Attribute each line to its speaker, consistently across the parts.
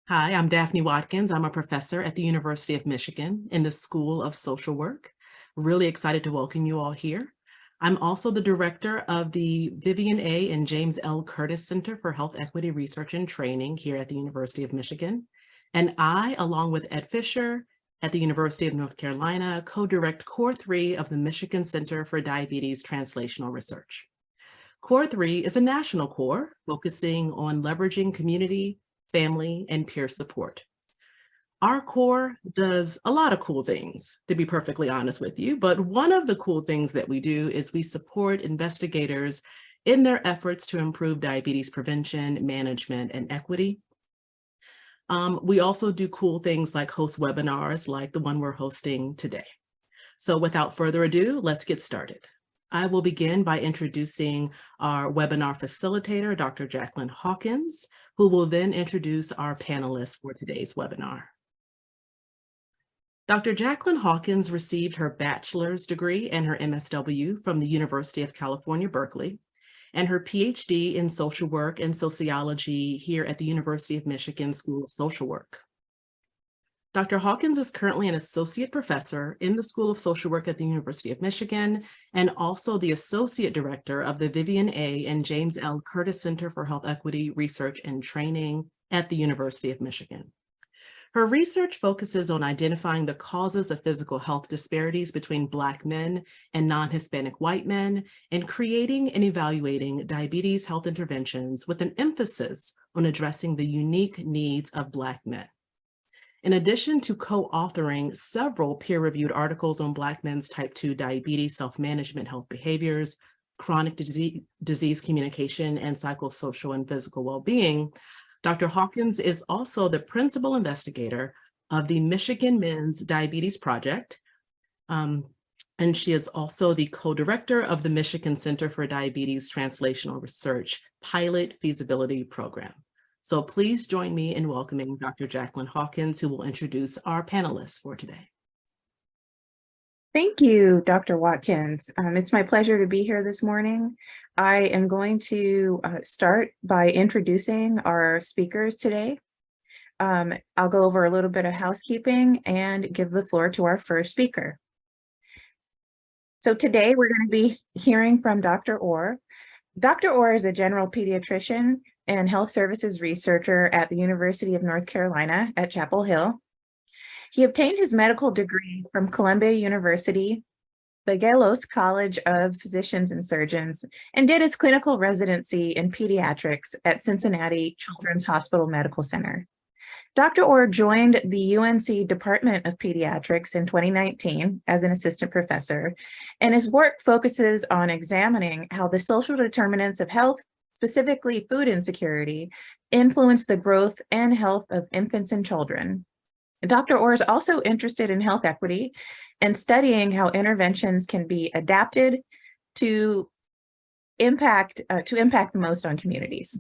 Speaker 1: Hi, I'm Daphne Watkins. I'm a professor at the University of Michigan in the School of Social Work. Really excited to welcome you all here. I'm also the director of the Vivian A. and James L. Curtis Center for Health Equity Research and Training here at the University of Michigan. And I, along with Ed Fisher at the University of North Carolina, co-direct Core 3 of the Michigan Center for Diabetes Translational Research. Core 3 is a national core focusing on leveraging community, family, and peer support. Our core does a lot of cool things, to be perfectly honest with you, but one of the cool things that we do is we support investigators in their efforts to improve diabetes prevention, management, and equity. We also do cool things like host webinars like the one we're hosting today. So without further ado, let's get started. I will begin by introducing our webinar facilitator, Dr. Jacqueline Hawkins, who will then introduce our panelists for today's webinar. Dr. Jacqueline Hawkins received her bachelor's degree and her MSW from the University of California, Berkeley, and her PhD in social work and sociology here at the University of Michigan School of Social Work. Dr. Hawkins is currently an associate professor in the School of Social Work at the University of Michigan and also the associate director of the Vivian A. and James L. Curtis Center for Health Equity Research and Training at the University of Michigan. Her research focuses on identifying the causes of physical health disparities between Black men and non-Hispanic white men and creating and evaluating diabetes health interventions with an emphasis on addressing the unique needs of Black men. In addition to co-authoring several peer-reviewed articles on Black men's type 2 diabetes, self-management, health behaviors, chronic disease communication, and psychosocial and physical well-being, Dr. Hawkins is also the principal investigator of the Michigan Men's Diabetes Project, and she is also the co-director of the Michigan Center for Diabetes Translational Research Pilot Feasibility Program. So please join me in welcoming Dr. Jacqueline Hawkins, who will introduce our panelists for today.
Speaker 2: Thank you, Dr. Watkins. It's my pleasure to be here this morning. I am going to start by introducing our speakers today. I'll go over a little bit of housekeeping and give the floor to our first speaker. So today we're going to be hearing from Dr. Orr. Dr. Orr is a general pediatrician and health services researcher at the University of North Carolina at Chapel Hill. He obtained his medical degree from Columbia University, Bagelos College of Physicians and Surgeons, and did his clinical residency in pediatrics at Cincinnati Children's Hospital Medical Center. Dr. Orr joined the UNC Department of Pediatrics in 2019 as an assistant professor, and his work focuses on examining how the social determinants of health, specifically food insecurity, influence the growth and health of infants and children. Dr. Orr is also interested in health equity and studying how interventions can be adapted to impact the most on communities.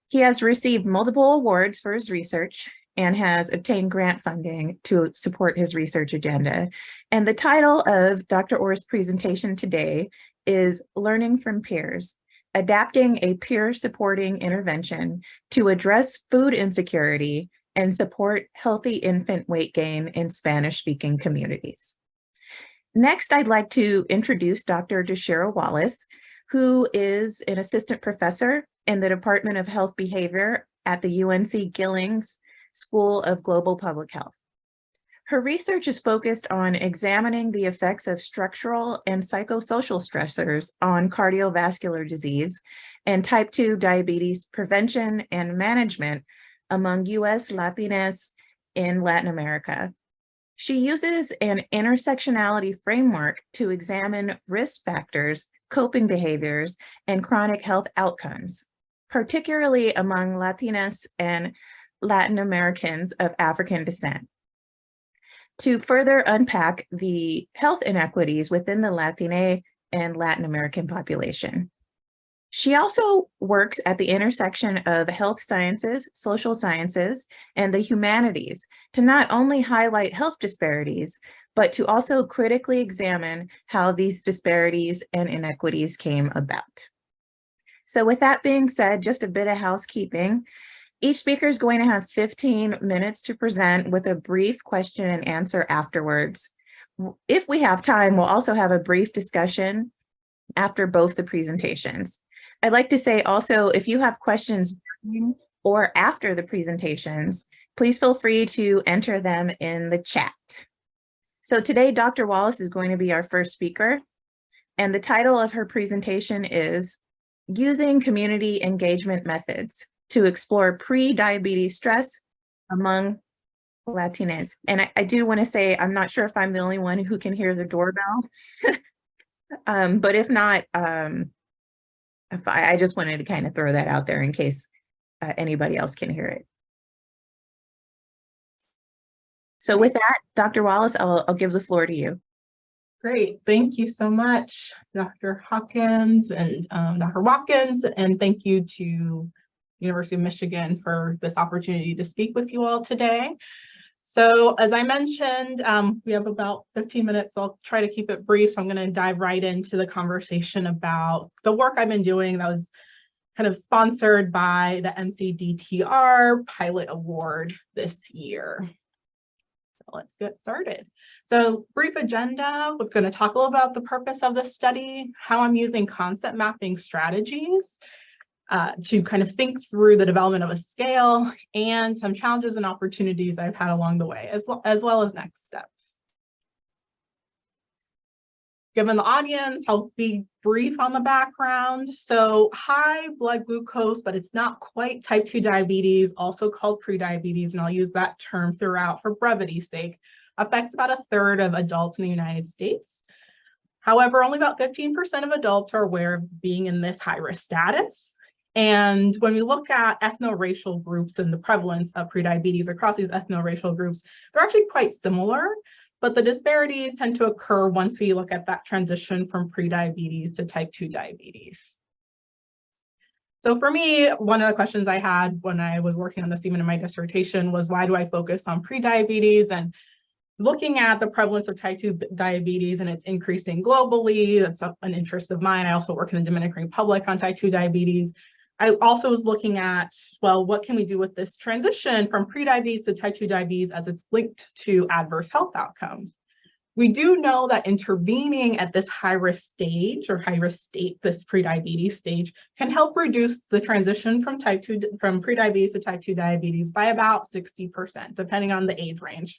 Speaker 2: He has received multiple awards for his research and has obtained grant funding to support his research agenda. And the title of Dr. Orr's presentation today is Learning from Peers: Adapting a Peer-Supporting Intervention to Address Food Insecurity and Support Healthy Infant Weight Gain in Spanish-Speaking Communities. Next, I'd like to introduce Dr. Deshira Wallace, who is an assistant professor in the Department of Health Behavior at the UNC Gillings School of Global Public Health. Her research is focused on examining the effects of structural and psychosocial stressors on cardiovascular disease and type 2 diabetes prevention and management among US Latinas in Latin America. She uses an intersectionality framework to examine risk factors, coping behaviors, and chronic health outcomes, particularly among Latinas and Latin Americans of African descent, to further unpack the health inequities within the Latina and Latin American population. She also works at the intersection of health sciences, social sciences, and the humanities to not only highlight health disparities, but to also critically examine how these disparities and inequities came about. So with that being said, just a bit of housekeeping. Each speaker is going to have 15 minutes to present with a brief question and answer afterwards. If we have time, we'll also have a brief discussion after both the presentations. I'd like to say also, if you have questions during or after the presentations, please feel free to enter them in the chat. So today, Dr. Wallace is going to be our first speaker, and the title of her presentation is Using Community Engagement Methods to Explore Pre-Diabetes Stress Among Latinx. And I do want to say, I'm not sure if I'm the only one who can hear the doorbell, but if not, if I just wanted to kind of throw that out there in case anybody else can hear it. So with that, Dr. Wallace, I'll give the floor to you.
Speaker 3: Great, thank you so much, Dr. Hawkins and Dr. Watkins, and thank you to University of Michigan for this opportunity to speak with you all today. So as I mentioned, we have about 15 minutes, so I'll try to keep it brief. So I'm going to dive right into the conversation about the work I've been doing that was kind of sponsored by the MCDTR Pilot Award this year. So let's get started. So brief agenda, we're going to talk a little about the purpose of this study, how I'm using concept mapping strategies to kind of think through the development of a scale, and some challenges and opportunities I've had along the way, as well as next steps. Given the audience, I'll be brief on the background. So high blood glucose, but it's not quite type 2 diabetes, also called prediabetes, and I'll use that term throughout for brevity's sake, affects about a third of adults in the United States. However, only about 15% of adults are aware of being in this high-risk status. And when we look at ethno-racial groups and the prevalence of prediabetes across these ethno-racial groups, they're actually quite similar, but the disparities tend to occur once we look at that transition from prediabetes to type 2 diabetes. So for me, one of the questions I had when I was working on this even in my dissertation was, why do I focus on prediabetes? And looking at the prevalence of type 2 diabetes, and it's increasing globally, that's an interest of mine. I also work in the Dominican Republic on type 2 diabetes. I also was looking at, well, what can we do with this transition from prediabetes to type 2 diabetes as it's linked to adverse health outcomes? We do know that intervening at this high-risk stage or high-risk state, this prediabetes stage, can help reduce the transition from prediabetes to type 2 diabetes by about 60%, depending on the age range.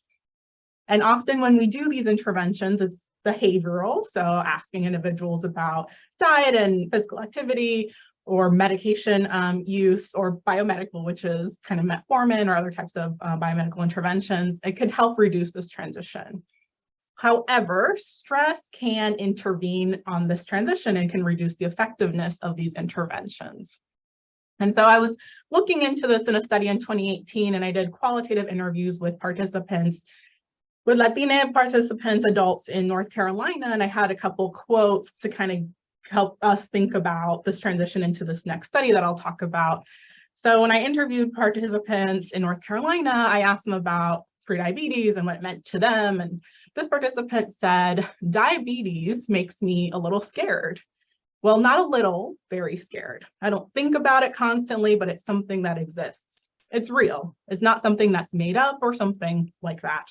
Speaker 3: And often when we do these interventions, it's behavioral, so asking individuals about diet and physical activity, or medication use, or biomedical, which is kind of metformin or other types of biomedical interventions. It could help reduce this transition. However, stress can intervene on this transition and can reduce the effectiveness of these interventions. And so I was looking into this in a study in 2018, and I did qualitative interviews with participants, with Latina participants, adults in North Carolina, and I had a couple quotes to kind of help us think about this transition into this next study that I'll talk about. So when I interviewed participants in North Carolina, I asked them about prediabetes and what it meant to them. And this participant said, diabetes makes me a little scared. Well, not a little, very scared. I don't think about it constantly, but it's something that exists. It's real. It's not something that's made up or something like that.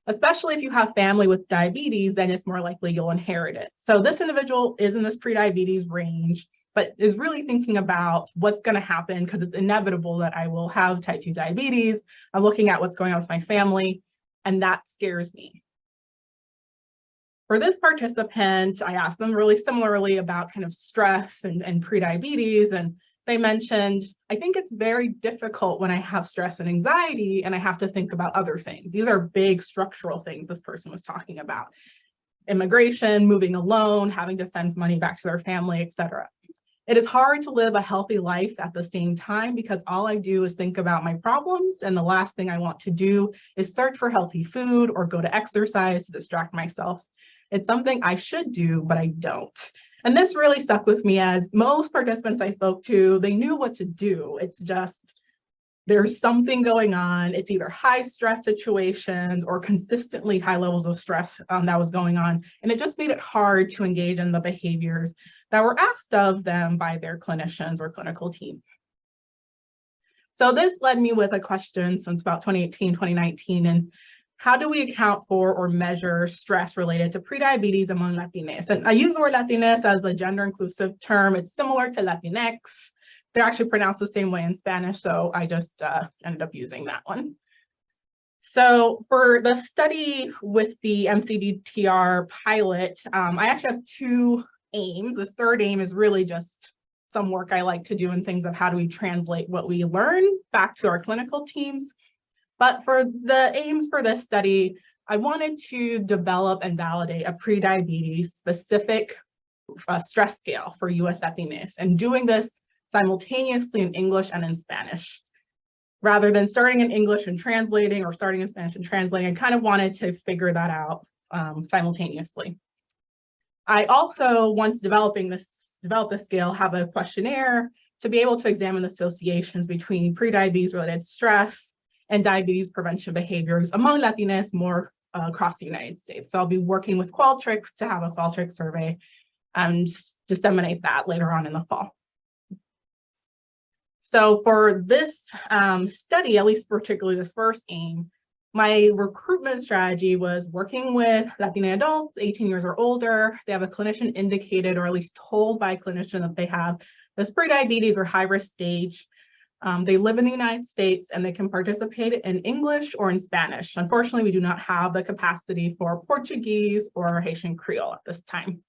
Speaker 3: Especially if you have family with diabetes, then it's more likely you'll inherit it. So this individual is in this prediabetes range, but is really thinking about what's going to happen because it's inevitable that I will have type 2 diabetes. I'm looking at what's going on with my family, and that scares me. For this participant, I asked them really similarly about kind of stress and prediabetes, and they mentioned, I think it's very difficult when I have stress and anxiety and I have to think about other things. These are big structural things this person was talking about. Immigration, moving alone, having to send money back to their family, etc. It is hard to live a healthy life at the same time because all I do is think about my problems, and the last thing I want to do is search for healthy food or go to exercise to distract myself. It's something I should do, but I don't. And this really stuck with me, as most participants I spoke to, they knew what to do. It's just, there's something going on. It's either high stress situations or consistently high levels of stress that was going on. And it just made it hard to engage in the behaviors that were asked of them by their clinicians or clinical team. So this led me with a question since about 2018, 2019, and how do we account for or measure stress related to prediabetes among Latinx? And I use the word Latinx as a gender inclusive term. It's similar to Latinx. They're actually pronounced the same way in Spanish, so I just ended up using that one. So for the study with the MCDTR pilot, I actually have two aims. This third aim is really just some work I like to do in things of how do we translate what we learn back to our clinical teams. But for the aims for this study, I wanted to develop and validate a prediabetes specific stress scale for US Latinx, and doing this simultaneously in English and in Spanish. Rather than starting in English and translating, or starting in Spanish and translating, I kind of wanted to figure that out simultaneously. I also, once develop this scale, have a questionnaire to be able to examine the associations between prediabetes related stress and diabetes prevention behaviors among Latinx more across the United States. So I'll be working with Qualtrics to have a Qualtrics survey and disseminate that later on in the fall. So for this study, at least particularly this first aim, my recruitment strategy was working with Latina adults, 18 years or older. They have a clinician indicated, or at least told by a clinician, that they have this prediabetes or high-risk stage. They live in the United States and they can participate in English or in Spanish. Unfortunately, we do not have the capacity for Portuguese or Haitian Creole at this time.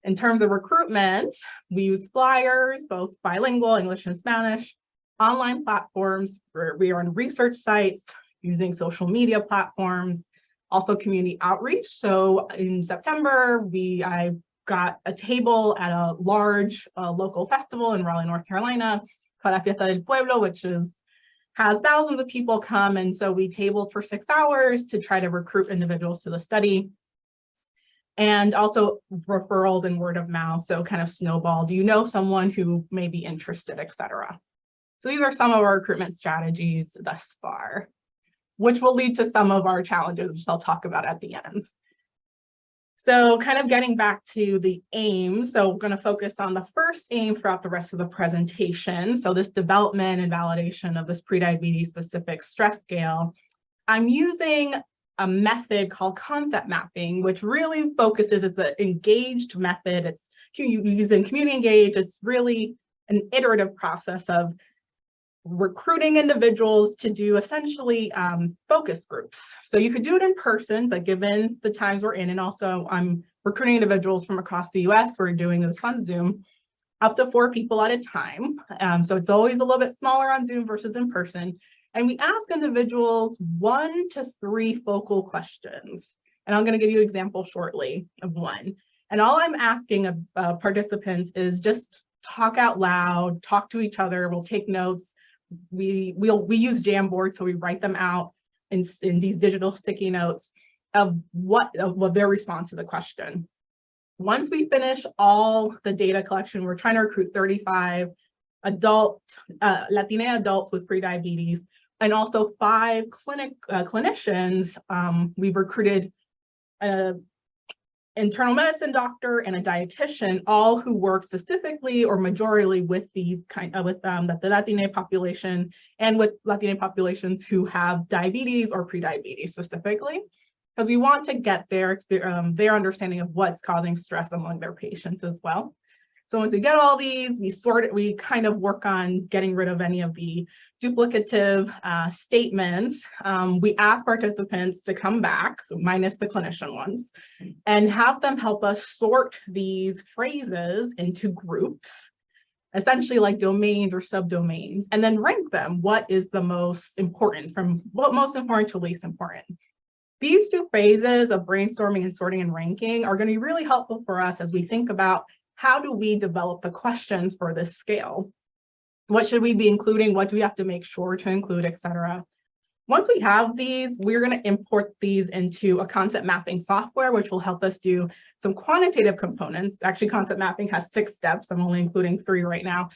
Speaker 3: In terms of recruitment, we use flyers, both bilingual, English and Spanish, online platforms, where we are on research sites, using social media platforms, also community outreach. So in September, I got a table at a large local festival in Raleigh, North Carolina, called La Fiesta del Pueblo, which has thousands of people come. And so we tabled for 6 hours to try to recruit individuals to the study. And also referrals and word of mouth, so kind of snowball. Do you know someone who may be interested, et cetera? So these are some of our recruitment strategies thus far, which will lead to some of our challenges, which I'll talk about at the end. So kind of getting back to the aim, so we're going to focus on the first aim throughout the rest of the presentation. So this development and validation of this prediabetes specific stress scale. I'm using a method called concept mapping, which really focuses, it's an engaged method. It's using community engaged. It's really an iterative process of recruiting individuals to do essentially focus groups. So you could do it in person, but given the times we're in, and also I'm recruiting individuals from across the US, we're doing this on Zoom, up to 4 people at a time. So it's always a little bit smaller on Zoom versus in person. And we ask individuals 1 to 3 focal questions. And I'm going to give you an example shortly of one. And all I'm asking of participants is just talk out loud, talk to each other. We'll take notes. We use Jamboard, so we write them out in these digital sticky notes of what their response to the question. Once we finish all the data collection, we're trying to recruit 35 Latina adults with prediabetes, and also 5 clinicians. We've recruited an internal medicine doctor and a dietitian, all who work specifically or majorly with these the Latina population, and with Latina populations who have diabetes or prediabetes specifically, because we want to get their understanding of what's causing stress among their patients as well. So once we get all these, we kind of work on getting rid of any of the duplicative statements. We ask participants to come back, minus the clinician ones, and have them help us sort these phrases into groups, essentially like domains or subdomains, and then rank them. What is the most important, from most important to least important? These 2 phases of brainstorming and sorting and ranking are going to be really helpful for us as we think about how do we develop the questions for this scale? What should we be including? What do we have to make sure to include, et cetera? Once we have these, we're going to import these into a concept mapping software, which will help us do some quantitative components. Actually, concept mapping has 6 steps. I'm only including 3 right now.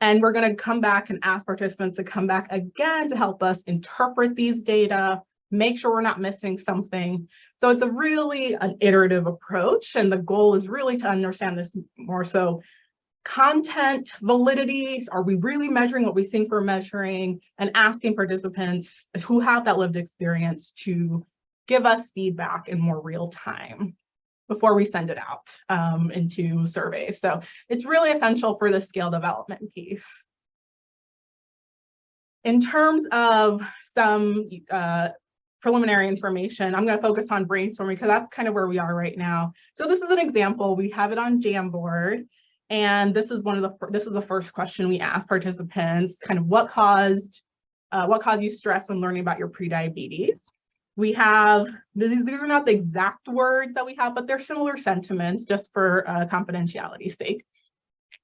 Speaker 3: And we're going to come back and ask participants to come back again to help us interpret these data, make sure we're not missing something. So it's really an iterative approach, and the goal is really to understand this more so content validity. Are we really measuring what we think we're measuring? And asking participants who have that lived experience to give us feedback in more real time before we send it out into surveys. So it's really essential for the scale development piece. In terms of some preliminary information, I'm going to focus on brainstorming because that's kind of where we are right now. So this is an example. We have it on Jamboard, and this is the first question we asked participants, kind of what caused you stress when learning about your prediabetes. We have, these are not the exact words that we have, but they're similar sentiments just for confidentiality's sake.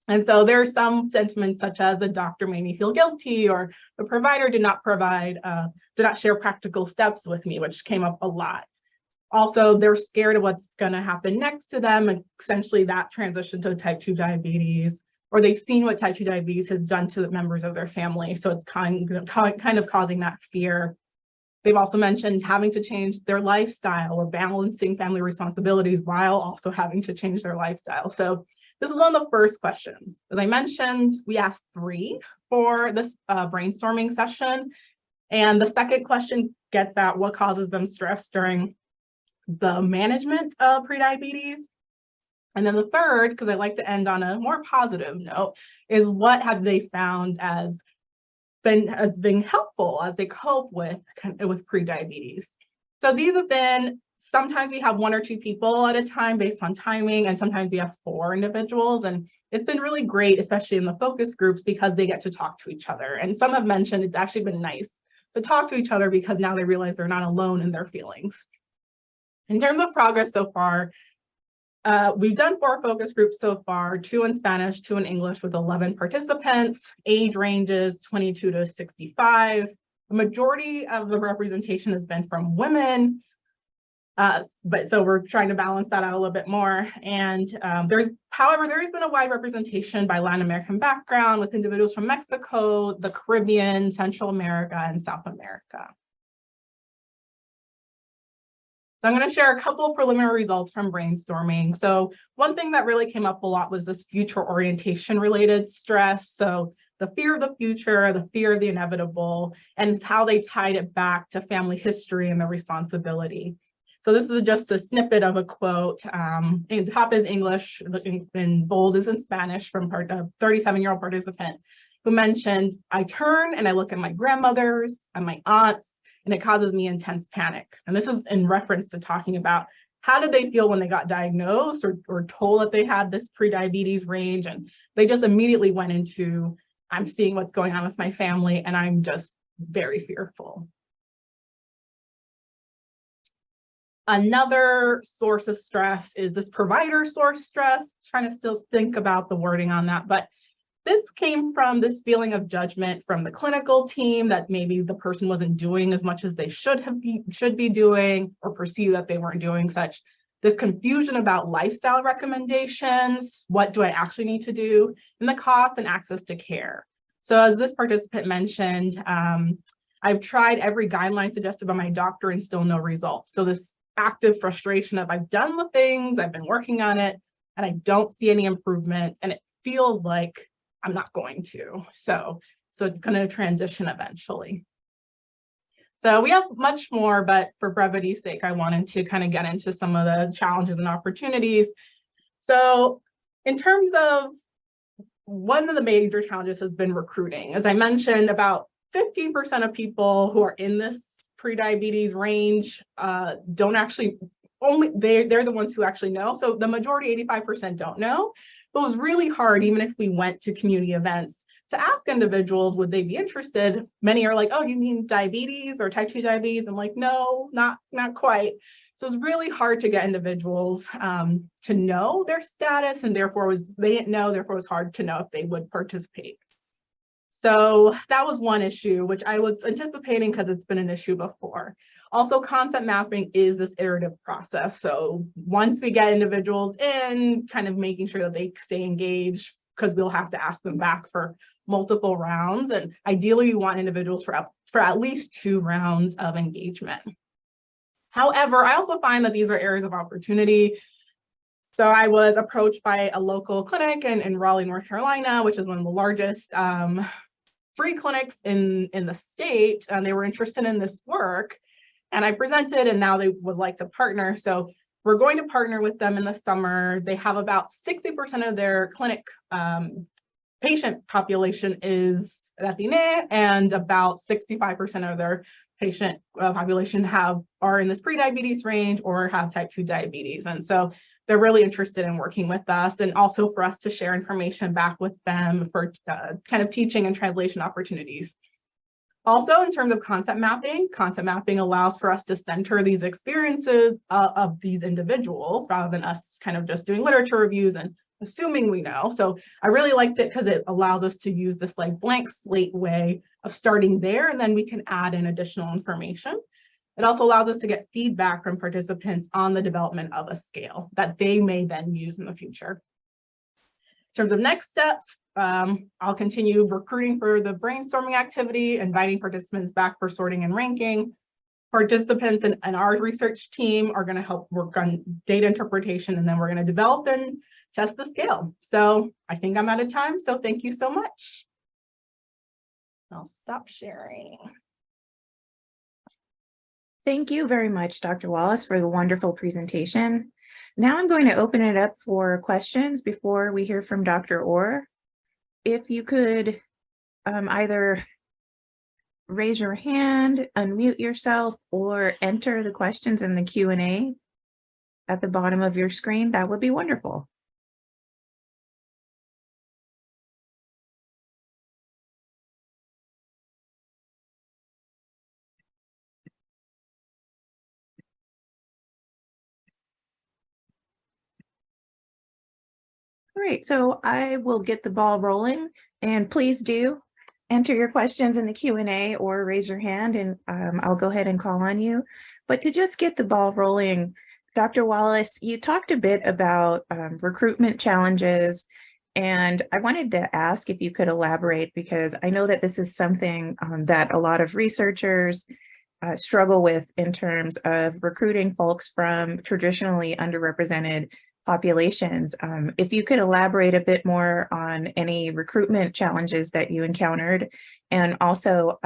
Speaker 3: And so there are some sentiments such as the doctor made me feel guilty, or the provider did not share practical steps with me, which came up a lot. Also, they're scared of what's going to happen next to them, and essentially that transition to type 2 diabetes, or they've seen what type 2 diabetes has done to the members of their family. So it's kind of causing that fear. They've also mentioned having to change their lifestyle or balancing family responsibilities while also having to change their lifestyle. So this is one of the first questions. As I mentioned, we asked 3 for this brainstorming session. And the second question gets at what causes them stress during the management of prediabetes. And then the third, because I like to end on a more positive note, is what have they found as being helpful as they cope with prediabetes. So these have been, sometimes we have 1 or 2 people at a time based on timing, and sometimes we have 4 individuals. And it's been really great, especially in the focus groups, because they get to talk to each other. And some have mentioned it's actually been nice to talk to each other because now they realize they're not alone in their feelings. In terms of progress so far, we've done 4 focus groups so far, 2 in Spanish, 2 in English, with 11 participants, age ranges 22 to 65. The majority of the representation has been from women, but so we're trying to balance that out a little bit more. And however, there has been a wide representation by Latin American background with individuals from Mexico, the Caribbean, Central America, and South America. So I'm going to share a couple of preliminary results from brainstorming. So one thing that really came up a lot was this future orientation related stress. So the fear of the future, the fear of the inevitable, and how they tied it back to family history and the responsibility. So this is just a snippet of a quote. In top is English, in bold is in Spanish, from a 37-year-old participant who mentioned, "I turn and I look at my grandmothers and my aunts, and it causes me intense panic." And this is in reference to talking about how did they feel when they got diagnosed or told that they had this prediabetes range. And they just immediately went into, I'm seeing what's going on with my family and I'm just very fearful. Another source of stress is this provider source stress. Trying to still think about the wording on that, but this came from this feeling of judgment from the clinical team that maybe the person wasn't doing as much as they should be doing, or perceive that they weren't doing such. This confusion about lifestyle recommendations, what do I actually need to do, and the cost and access to care. So as this participant mentioned, I've tried every guideline suggested by my doctor and still no results. So this active frustration of I've done the things, I've been working on it, and I don't see any improvement, and it feels like I'm not going to. So it's going to transition eventually. So we have much more, but for brevity's sake, I wanted to kind of get into some of the challenges and opportunities. So in terms of one of the major challenges has been recruiting. As I mentioned, about 15% of people who are in this prediabetes range don't actually, they're the ones who actually know. So the majority, 85%, don't know. But it was really hard, even if we went to community events, to ask individuals, would they be interested? Many are like, oh, you mean diabetes or type 2 diabetes? I'm like, no, not quite. So it's really hard to get individuals to know their status, and therefore they didn't know, therefore it was hard to know if they would participate. So that was one issue, which I was anticipating because it's been an issue before. Also, concept mapping is this iterative process. So once we get individuals in, kind of making sure that they stay engaged, because we'll have to ask them back for multiple rounds. And ideally, we want individuals for at least 2 rounds of engagement. However, I also find that these are areas of opportunity. So I was approached by a local clinic in Raleigh, North Carolina, which is one of the largest free clinics in the state, and they were interested in this work. And I presented, and now they would like to partner. So we're going to partner with them in the summer. They have about 60% of their clinic patient population is Latina, and about 65% of their patient population are in this prediabetes range or have type 2 diabetes. And so they're really interested in working with us, and also for us to share information back with them for kind of teaching and translation opportunities. Also, in terms of concept mapping allows for us to center these experiences of these individuals rather than us kind of just doing literature reviews and assuming we know. So I really liked it because it allows us to use this like blank slate way of starting there, and then we can add in additional information. It also allows us to get feedback from participants on the development of a scale that they may then use in the future. In terms of next steps, I'll continue recruiting for the brainstorming activity, inviting participants back for sorting and ranking. Participants and our research team are going to help work on data interpretation, and then we're going to develop and test the scale. So I think I'm out of time, so thank you so much. I'll stop sharing.
Speaker 2: Thank you very much, Dr. Wallace, for the wonderful presentation. Now I'm going to open it up for questions before we hear from Dr. Orr. If you could either raise your hand, unmute yourself, or enter the questions in the Q&A at the bottom of your screen, that would be wonderful. Great, so I will get the ball rolling, and please do enter your questions in the Q&A or raise your hand, and I'll go ahead and call on you. But to just get the ball rolling, Dr. Wallace, you talked a bit about recruitment challenges, and I wanted to ask if you could elaborate, because I know that this is something that a lot of researchers struggle with in terms of recruiting folks from traditionally underrepresented populations. If you could elaborate a bit more on any recruitment challenges that you encountered, and also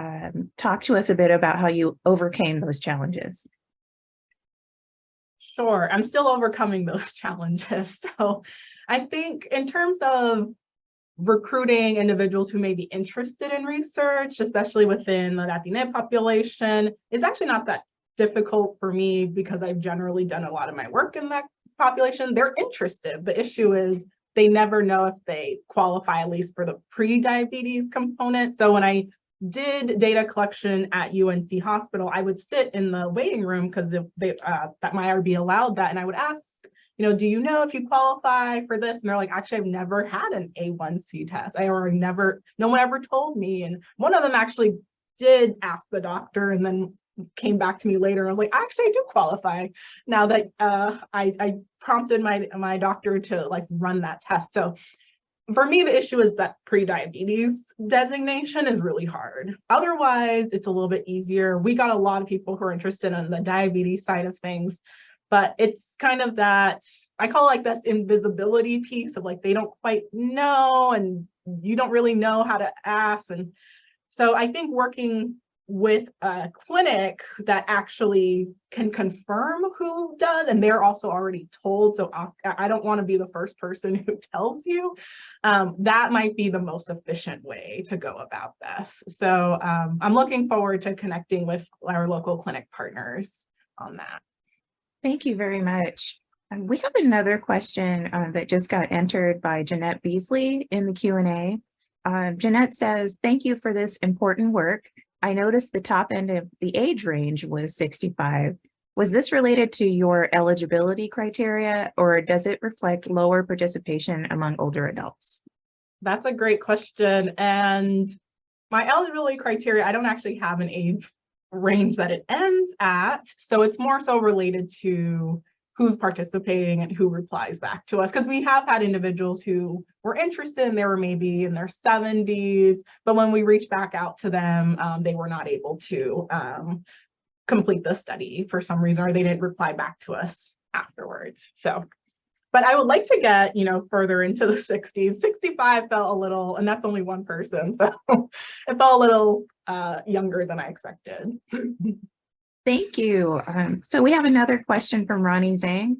Speaker 2: talk to us a bit about how you overcame those challenges.
Speaker 3: Sure, I'm still overcoming those challenges. So I think in terms of recruiting individuals who may be interested in research, especially within the Latina population, it's actually not that difficult for me because I've generally done a lot of my work in that population. They're interested. The issue is they never know if they qualify, at least for the pre-diabetes component. So when I did data collection at UNC Hospital, I would sit in the waiting room because that my IRB allowed that, and I would ask, do you know if you qualify for this? And they're like, actually, I've never had an A1C test. No one ever told me. And one of them actually did ask the doctor, and then came back to me later. I was like, actually, I do qualify now that I prompted my doctor to like run that test. So for me, the issue is that pre-diabetes designation is really hard. Otherwise, it's a little bit easier. We got a lot of people who are interested in the diabetes side of things, but it's kind of that, I call it like this invisibility piece of like, they don't quite know, and you don't really know how to ask. And so I think working with a clinic that actually can confirm who does, and they're also already told, so I don't want to be the first person who tells you, that might be the most efficient way to go about this. So I'm looking forward to connecting with our local clinic partners on that.
Speaker 2: Thank you very much. We have another question that just got entered by Jeanette Beasley in the Q&A. Jeanette says, thank you for this important work. I noticed the top end of the age range was 65. Was this related to your eligibility criteria, or does it reflect lower participation among older adults?
Speaker 3: That's a great question. And my eligibility criteria, I don't actually have an age range that it ends at. So it's more so related to who's participating and who replies back to us. Because we have had individuals who were interested, and they were maybe in their 70s, but when we reached back out to them, they were not able to complete the study for some reason, or they didn't reply back to us afterwards. So But I would like to get, further into the 60s. 65 felt a little, and that's only one person. So it felt a little younger than I expected.
Speaker 2: Thank you. So we have another question from Ronnie Zhang.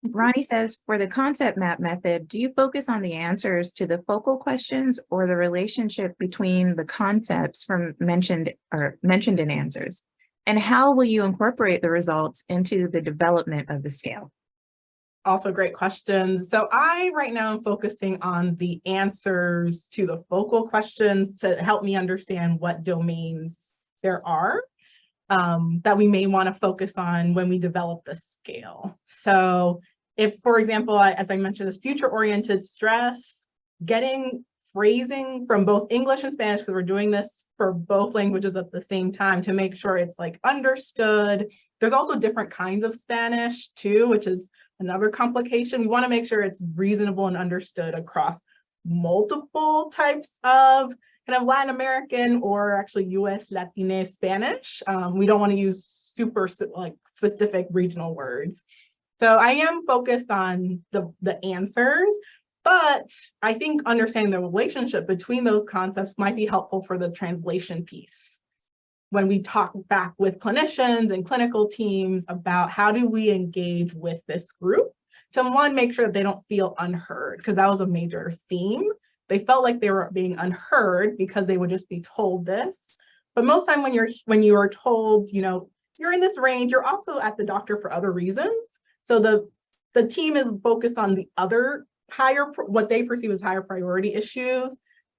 Speaker 2: Ronnie says, for the concept map method, do you focus on the answers to the focal questions or the relationship between the concepts from mentioned in answers? And how will you incorporate the results into the development of the scale?
Speaker 3: Also great questions. So I right now am focusing on the answers to the focal questions to help me understand what domains there are that we may want to focus on when we develop the scale. So if, for example, as I mentioned, this future-oriented stress, getting phrasing from both English and Spanish, because we're doing this for both languages at the same time to make sure it's like understood. There's also different kinds of Spanish too, which is another complication. We want to make sure it's reasonable and understood across multiple types of kind of Latin American or actually US Latina Spanish. We don't want to use super like specific regional words. So I am focused on the answers, but I think understanding the relationship between those concepts might be helpful for the translation piece. When we talk back with clinicians and clinical teams about how do we engage with this group to one, make sure that they don't feel unheard, because that was a major theme. They felt like they were being unheard because they would just be told this. But most time when you are told, you're in this range, you're also at the doctor for other reasons. So the team is focused on the other what they perceive as higher priority issues,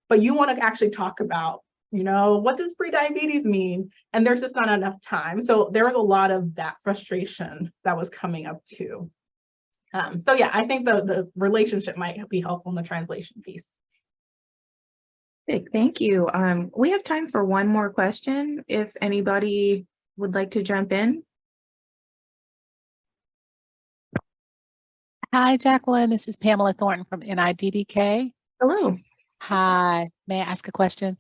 Speaker 3: but you want to actually talk about, what does prediabetes mean? And there's just not enough time. So there was a lot of that frustration that was coming up too. So yeah, I think the relationship might be helpful in the translation piece.
Speaker 2: Thank you. We have time for one more question if anybody would like to jump in.
Speaker 4: Hi, Jacqueline. This is Pamela Thornton from NIDDK.
Speaker 2: Hello.
Speaker 4: Hi. May I ask a question?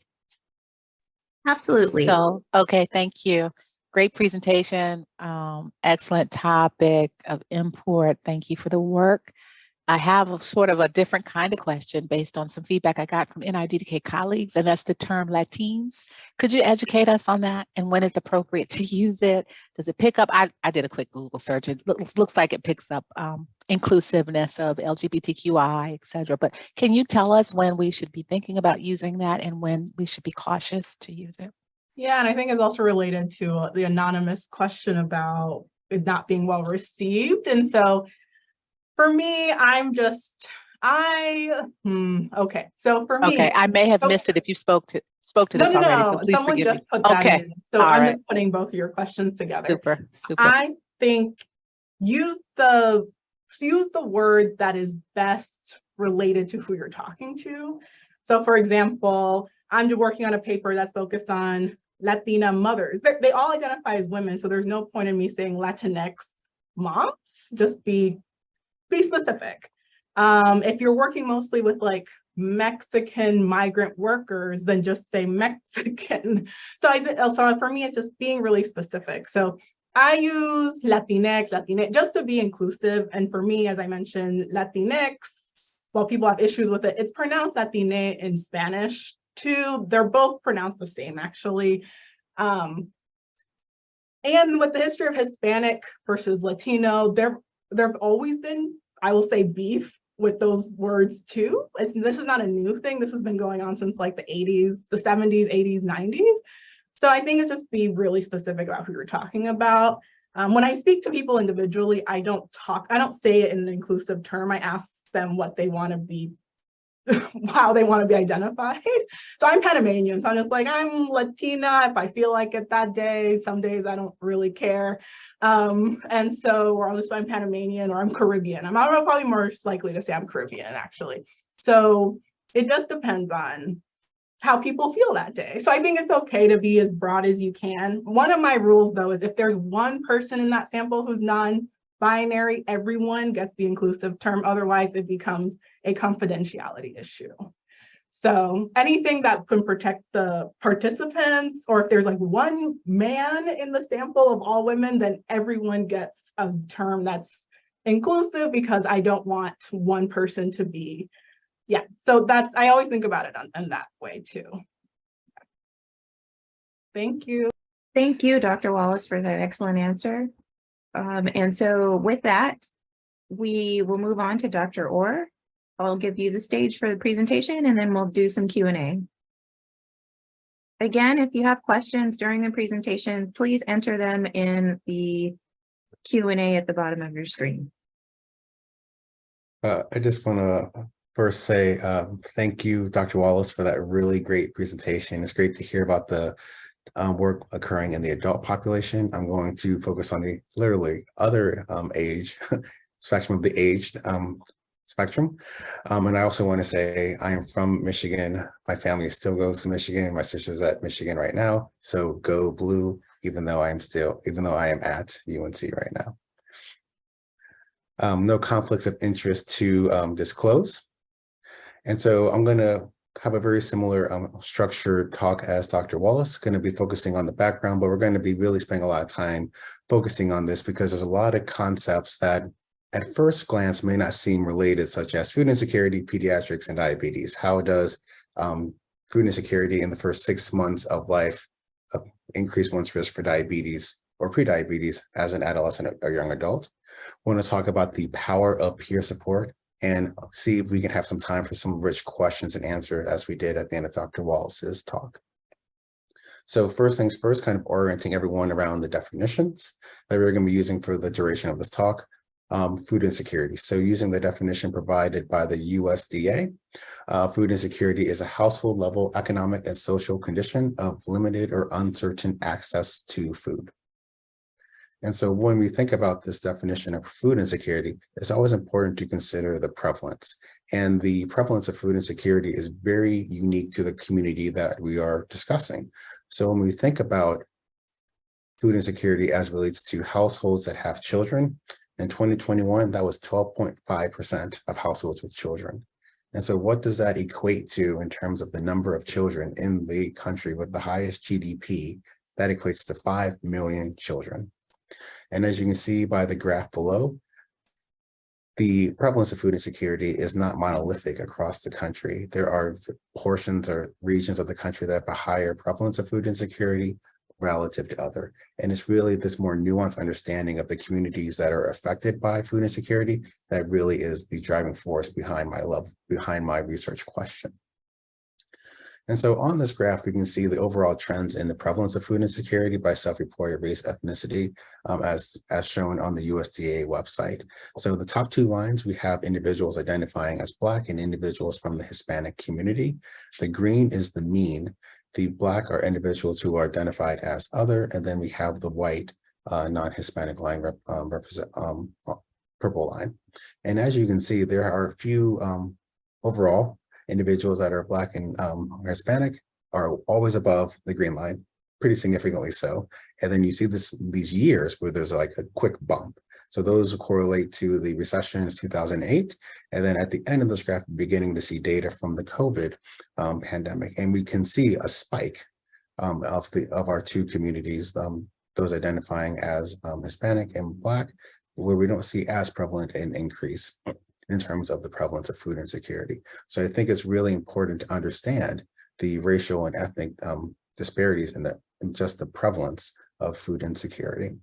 Speaker 2: Absolutely.
Speaker 4: Okay, thank you. Great presentation. Excellent topic of import. Thank you for the work. I have sort of a different kind of question based on some feedback I got from NIDDK colleagues, and that's the term Latines. Could you educate us on that and when it's appropriate to use it? Does it pick up? I did a quick Google search. It looks like it picks up inclusiveness of LGBTQI, et cetera. But can you tell us when we should be thinking about using that and when we should be cautious to use it?
Speaker 3: Yeah, and I think it's also related to the anonymous question about it not being well received. And so for me, okay. So for me.
Speaker 4: Okay, I may have missed it if you spoke to this already. So please
Speaker 3: someone
Speaker 4: forgive
Speaker 3: just
Speaker 4: me.
Speaker 3: put that
Speaker 4: Okay.
Speaker 3: in. So
Speaker 4: All
Speaker 3: I'm
Speaker 4: right.
Speaker 3: just putting both of your questions together.
Speaker 4: Super.
Speaker 3: I think use the word that is best related to who you're talking to. So for example, I'm working on a paper that's focused on Latina mothers. They all identify as women, so there's no point in me saying Latinx moms. Just be specific. If you're working mostly with like Mexican migrant workers, then just say Mexican. So for me, it's just being really specific. So I use Latinx, just to be inclusive. And for me, as I mentioned, Latinx, while people have issues with it, it's pronounced Latine in Spanish too. They're both pronounced the same, actually. And with the history of Hispanic versus Latino, there've always been, I will say, beef with those words too. This is not a new thing. This has been going on since like the 80s, the 70s, 80s, 90s. So I think it's just be really specific about who you're talking about. When I speak to people individually, I don't say it in an inclusive term. I ask them what they want to be, how they want to be identified. So I'm Panamanian, so I'm just like, I'm Latina if I feel like it that day. Some days I don't really care. And so, or I'm Panamanian or I'm Caribbean. I'm probably more likely to say I'm Caribbean, actually. So it just depends on how people feel that day. So I think it's okay to be as broad as you can. One of my rules, though, is if there's one person in that sample who's non-binary, everyone gets the inclusive term. Otherwise, it becomes a confidentiality issue. So anything that can protect the participants, or if there's like one man in the sample of all women, then everyone gets a term that's inclusive because I don't want one person to be, yeah. So I always think about it in that way too. Thank you.
Speaker 2: Thank you, Dr. Wallace, for that excellent answer. And so with that, we will move on to Dr. Orr. I'll give you the stage for the presentation and then we'll do some Q&A. Again, if you have questions during the presentation, please enter them in the Q&A at the bottom of your screen.
Speaker 5: I just want to first say thank you, Dr. Wallace, for that really great presentation. It's great to hear about the work occurring in the adult population. I'm going to focus on the literally other age spectrum of the aged spectrum. And I also want to say I am from Michigan. My family still goes to Michigan. My sister's at Michigan right now. So go blue, even though I am at UNC right now. No conflicts of interest to disclose. And so I'm going to have a very similar structured talk as Dr. Wallace, going to be focusing on the background, but we're going to be really spending a lot of time focusing on this because there's a lot of concepts that at first glance may not seem related, such as food insecurity, pediatrics, and diabetes. How does food insecurity in the first 6 months of life increase one's risk for diabetes or prediabetes as an adolescent or young adult? We want to talk about the power of peer support and see if we can have some time for some rich questions and answers as we did at the end of Dr. Wallace's talk. So first things first, kind of orienting everyone around the definitions that we're going to be using for the duration of this talk. Food insecurity. So using the definition provided by the USDA, food insecurity is a household level economic and social condition of limited or uncertain access to food. And so when we think about this definition of food insecurity, it's always important to consider the prevalence. And the prevalence of food insecurity is very unique to the community that we are discussing. So when we think about food insecurity as relates to households that have children, in 2021, that was 12.5% of households with children. And so what does that equate to in terms of the number of children in the country with the highest GDP? That equates to 5 million children. And as you can see by the graph below, the prevalence of food insecurity is not monolithic across the country. There are portions or regions of the country that have a higher prevalence of food insecurity relative to other. And it's really this more nuanced understanding of the communities that are affected by food insecurity that really is the driving force behind my research question. And so on this graph, we can see the overall trends in the prevalence of food insecurity by self-reported race ethnicity as shown on the USDA website. So the top two lines, we have individuals identifying as Black and individuals from the Hispanic community. The green is the mean. The Black are individuals who are identified as other, and then we have the white non-Hispanic line purple line. And as you can see, there are a few overall individuals that are Black and Hispanic are always above the green line, pretty significantly so. And then you see these years where there's like a quick bump. So those correlate to the recession of 2008. And then at the end of this graph, we're beginning to see data from the COVID pandemic. And we can see a spike of our two communities, those identifying as Hispanic and Black, where we don't see as prevalent an increase in terms of the prevalence of food insecurity. So I think it's really important to understand the racial and ethnic disparities in just the prevalence of food insecurity.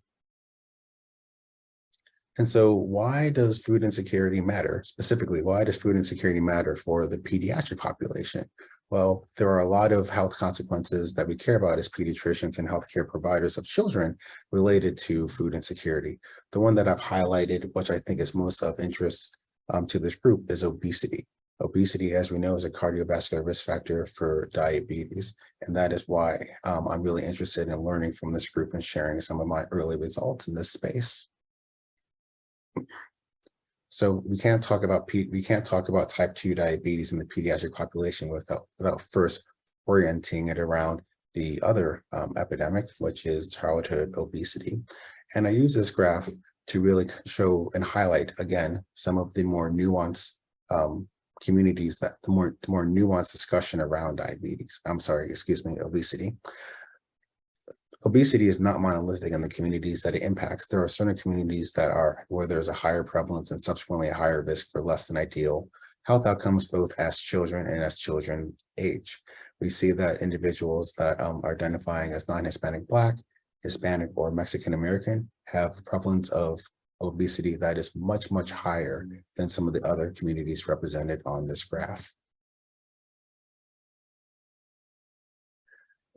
Speaker 5: And so why does food insecurity matter? Specifically, why does food insecurity matter for the pediatric population? Well, there are a lot of health consequences that we care about as pediatricians and healthcare providers of children related to food insecurity. The one that I've highlighted, which I think is most of interest to this group, is obesity. Obesity, as we know, is a cardiovascular risk factor for diabetes. And that is why I'm really interested in learning from this group and sharing some of my early results in this space. So we can't talk about type 2 diabetes in the pediatric population without first orienting it around the other epidemic, which is childhood obesity. And I use this graph to really show and highlight again some of the more nuanced communities, that the more nuanced discussion around obesity. obesity is not monolithic in the communities that it impacts. There are certain communities that are where there's a higher prevalence and subsequently a higher risk for less than ideal health outcomes, both as children and as children age. We see that individuals that are identifying as non-Hispanic, Black, Hispanic, or Mexican American have a prevalence of obesity that is much, much higher than some of the other communities represented on this graph.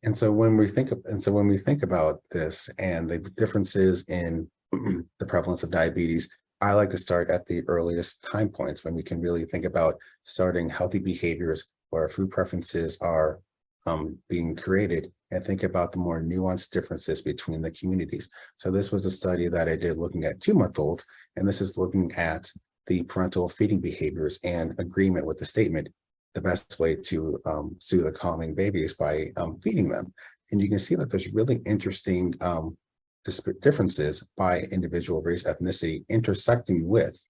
Speaker 5: And so when we think about this and the differences in the prevalence of diabetes, I like to start at the earliest time points when we can really think about starting healthy behaviors where food preferences are being created, and think about the more nuanced differences between the communities. So this was a study that I did looking at 2-month-olds, and this is looking at the parental feeding behaviors and agreement with the statement, the best way to soothe a calming baby is by feeding them. And you can see that there's really interesting differences by individual race, ethnicity, intersecting with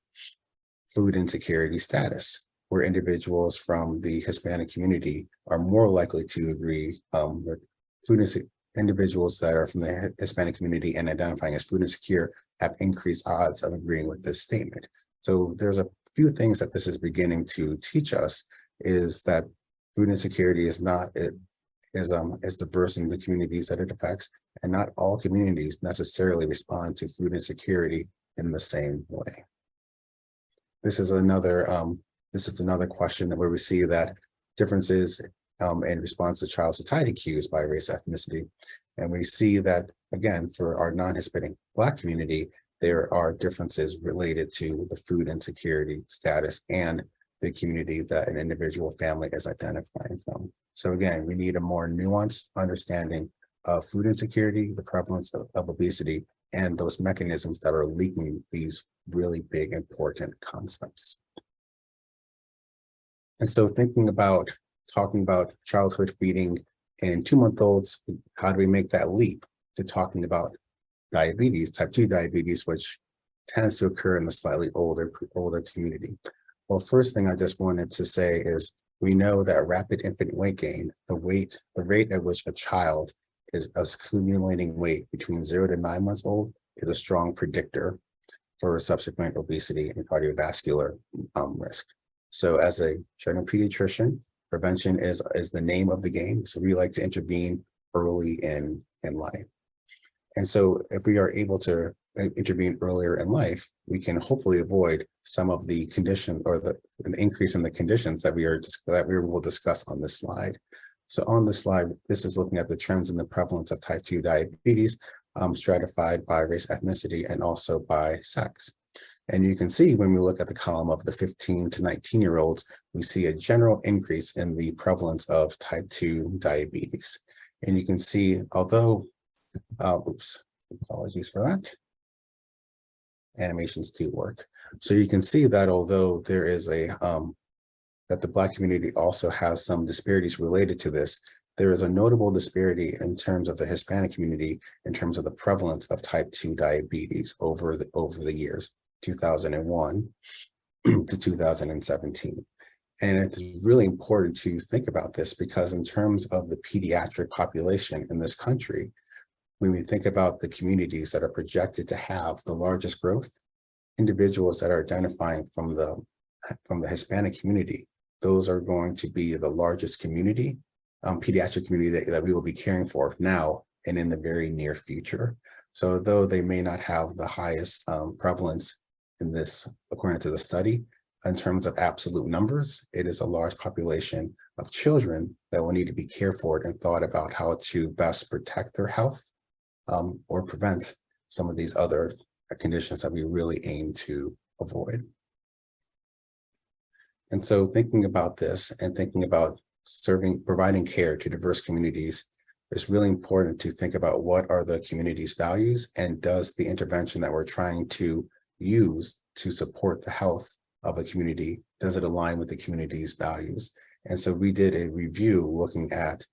Speaker 5: food insecurity status, where individuals from the Hispanic community are more likely to agree with individuals that are from the Hispanic community and identifying as food insecure have increased odds of agreeing with this statement. So there's a few things that this is beginning to teach us, is that food insecurity is diverse in the communities that it affects, and not all communities necessarily respond to food insecurity in the same way. This is another question where we see that differences in response to child satiety cues by race, ethnicity, and we see that again for our non-Hispanic Black community, there are differences related to the food insecurity status and the community that an individual family is identifying from. So again, we need a more nuanced understanding of food insecurity, the prevalence of obesity, and those mechanisms that are leaking these really big, important concepts. And so talking about childhood feeding in 2-month-olds, how do we make that leap to talking about diabetes, type 2 diabetes, which tends to occur in the slightly older community? Well, first thing I just wanted to say is we know that rapid infant weight gain, the rate at which a child is accumulating weight between 0 to 9 months old, is a strong predictor for subsequent obesity and cardiovascular risk. So as a general pediatrician, prevention is the name of the game. So we like to intervene early in life. And so if we are able to intervene earlier in life, we can hopefully avoid some of the condition or the increase in the conditions that we will discuss on this slide. So on this slide, this is looking at the trends in the prevalence of type 2 diabetes, stratified by race, ethnicity, and also by sex. And you can see when we look at the column of the 15 to 19-year-olds, we see a general increase in the prevalence of type 2 diabetes. And you can see, although, apologies for that. Animations do work. So you can see that although there is that the Black community also has some disparities related to this, there is a notable disparity in terms of the Hispanic community, in terms of the prevalence of type 2 diabetes over the years, 2001 to 2017. And it's really important to think about this because in terms of the pediatric population in this country, when we think about the communities that are projected to have the largest growth, individuals that are identifying from the Hispanic community, those are going to be the largest community, pediatric community that we will be caring for now and in the very near future. So though they may not have the highest prevalence in this, according to the study, in terms of absolute numbers, it is a large population of children that will need to be cared for and thought about how to best protect their health or prevent some of these other conditions that we really aim to avoid. And so thinking about this and thinking about providing care to diverse communities, it's really important to think about what are the community's values, and does the intervention that we're trying to use to support the health of a community, does it align with the community's values? And so we did a review looking at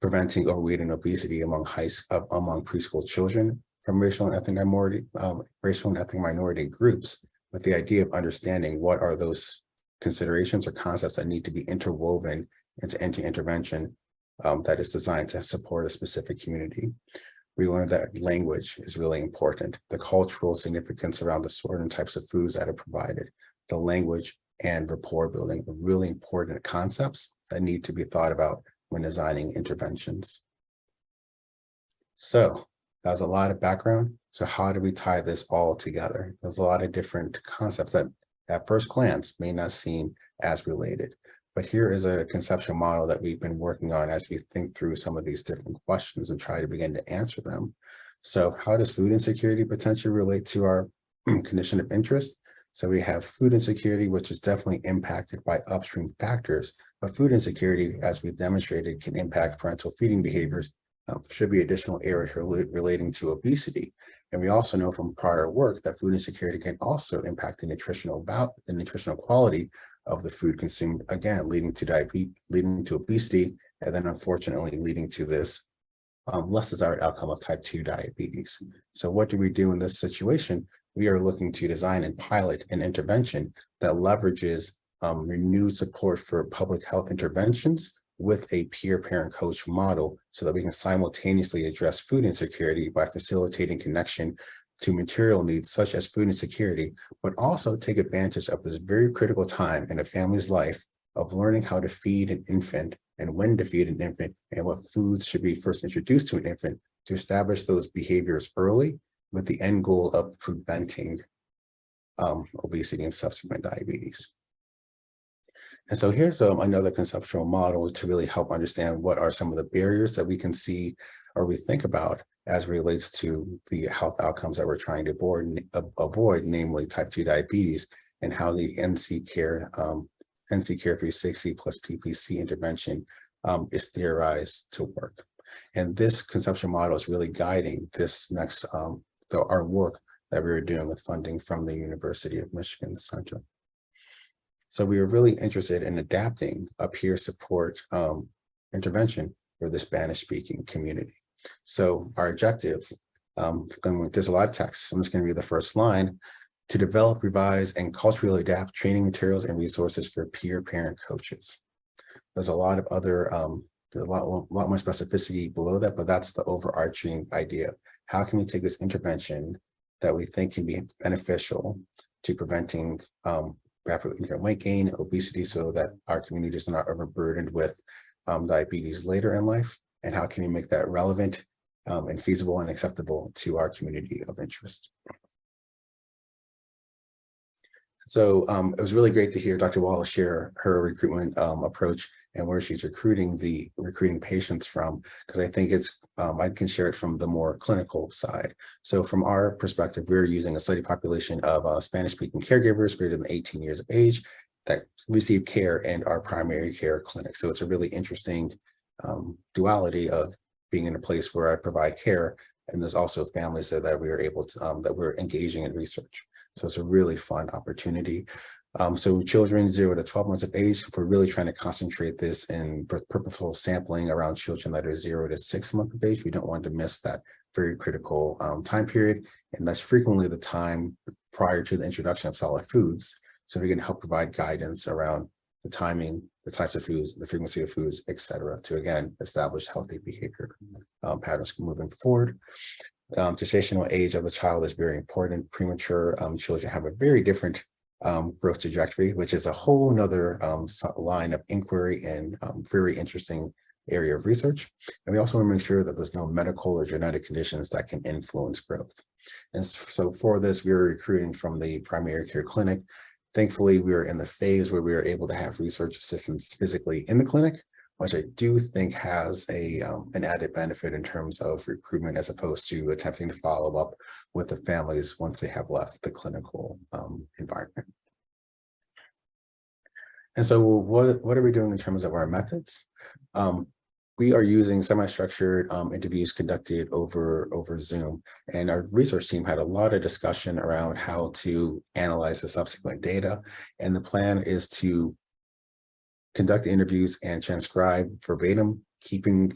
Speaker 5: preventing overweight and obesity among preschool children from racial and ethnic minority groups, with the idea of understanding what are those considerations or concepts that need to be interwoven into intervention that is designed to support a specific community. we learned that language is really important. The cultural significance around the certain types of foods that are provided, the language and rapport building are really important concepts that need to be thought about when designing interventions. So that was a lot of background. So how do we tie this all together? There's a lot of different concepts that at first glance may not seem as related. But here is a conceptual model that we've been working on as we think through some of these different questions and try to begin to answer them. So how does food insecurity potentially relate to our condition of interest? So we have food insecurity, which is definitely impacted by upstream factors, but food insecurity, as we've demonstrated, can impact parental feeding behaviors. There should be additional area here relating to obesity. And we also know from prior work that food insecurity can also impact the nutritional quality of the food consumed, again, leading to diabetes, leading to obesity, and then unfortunately leading to this less desired outcome of type 2 diabetes. So what do we do in this situation? We are looking to design and pilot an intervention that leverages renewed support for public health interventions with a peer parent coach model so that we can simultaneously address food insecurity by facilitating connection to material needs such as food insecurity, but also take advantage of this very critical time in a family's life of learning how to feed an infant and when to feed an infant and what foods should be first introduced to an infant to establish those behaviors early with the end goal of preventing obesity and subsequent diabetes. And so here's another conceptual model to really help understand what are some of the barriers that we can see or we think about as it relates to the health outcomes that we're trying to avoid, namely type 2 diabetes, and how the NC Care 360 plus PPC intervention is theorized to work. And this conceptual model is really guiding this next, our work that we were doing with funding from the University of Michigan Center. So we were really interested in adapting a peer support intervention for the Spanish-speaking community. So our objective, there's a lot of text. I'm just going to read the first line: to develop, revise, and culturally adapt training materials and resources for peer parent coaches. There's a lot of other, there's a lot more specificity below that, but that's the overarching idea. How can we take this intervention that we think can be beneficial to preventing rapid infant weight gain, obesity, so that our community is not overburdened with diabetes later in life? And how can we make that relevant and feasible and acceptable to our community of interest? So it was really great to hear Dr. Wallace share her recruitment approach and where she's recruiting patients from, because I think it's, I can share it from the more clinical side. So from our perspective, we're using a study population of Spanish-speaking caregivers greater than 18 years of age that receive care in our primary care clinic. So it's a really interesting duality of being in a place where I provide care, and there's also families there that we are able to, that we're engaging in research. So it's a really fun opportunity. So children 0 to 12 months of age, we're really trying to concentrate this in purposeful sampling around children that are 0 to 6 months of age. We don't want to miss that very critical time period. And that's frequently the time prior to the introduction of solid foods. So we can help provide guidance around the timing, the types of foods, the frequency of foods, et cetera, to again, establish healthy behavior patterns moving forward. Gestational age of the child is very important. Premature children have a very different growth trajectory, which is a whole nother line of inquiry and very interesting area of research. And we also want to make sure that there's no medical or genetic conditions that can influence growth. And so for this, we are recruiting from the primary care clinic. Thankfully, we are in the phase where we are able to have research assistants physically in the clinic, which I do think has an added benefit in terms of recruitment, as opposed to attempting to follow up with the families once they have left the clinical environment. And so what are we doing in terms of our methods? We are using semi-structured interviews conducted over Zoom, and our research team had a lot of discussion around how to analyze the subsequent data. And the plan is to conduct the interviews and transcribe verbatim, keeping